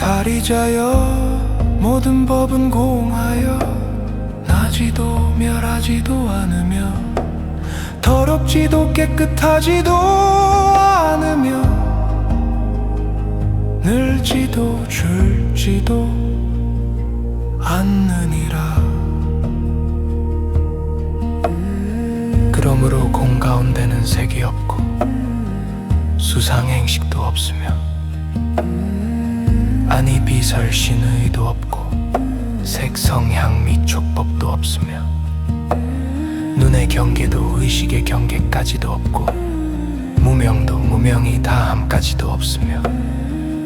살이자여 모든 법은 공하여 나지도 멸하지도 않으며 더럽지도 깨끗하지도 않으며 늘지도 줄지도 않느니라. 그러므로 공 가운데는 색이 없고 수상행식도 없으며 아니 비설신의도 없고 색성향 및 촉법도 없으며 눈의 경계도 의식의 경계까지도 없고 무명도 무명이 다함까지도 없으며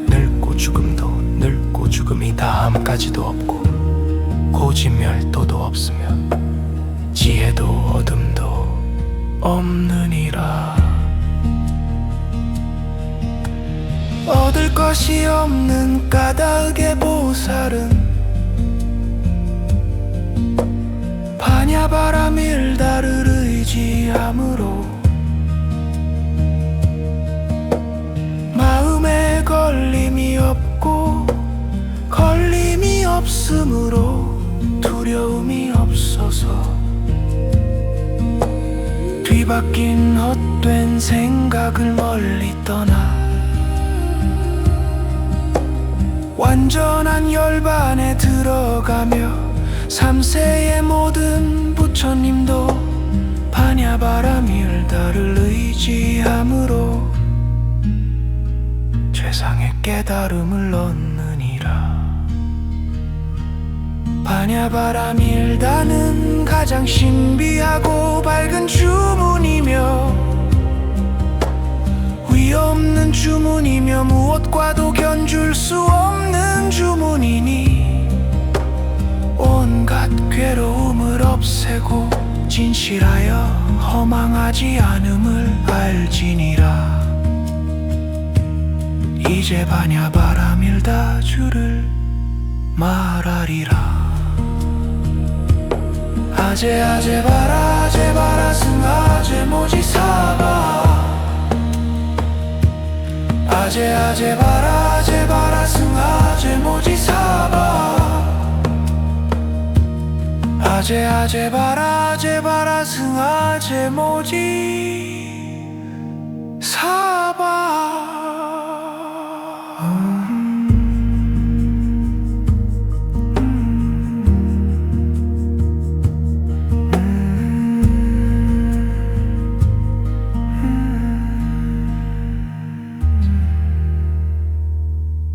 늙고 죽음도 늙고 죽음이 다함까지도 없고 고지멸도도 없으며 지혜도 어둠도 없느니라. 얻을 것이 없는 까닭의 보살은 바냐바라밀다를 의지함으로 마음에 걸림이 없고 걸림이 없으므로 두려움이 없어서 뒤바뀐 헛된 생각을 멀리 떠나 완전한 열반에 들어가며 삼세의 모든 부처님도 바냐바라밀다를 의지함으로 최상의 깨달음을 얻느니라. 바냐바라밀다는 가장 신비하고 밝은 주문이며 위없는 주문이며 무엇과도 견줄 수 없는 주문이니 온갖 괴로움을 없애고 진실하여 허망하지 않음을 알지니라. 이제 바냐바라밀다 주를 말하리라. 아제 아제 바라 승 아제 모지 사바 아제 아제 바라 승 아제 모지 사바 아제 아제 바라 승 아제 모지 사바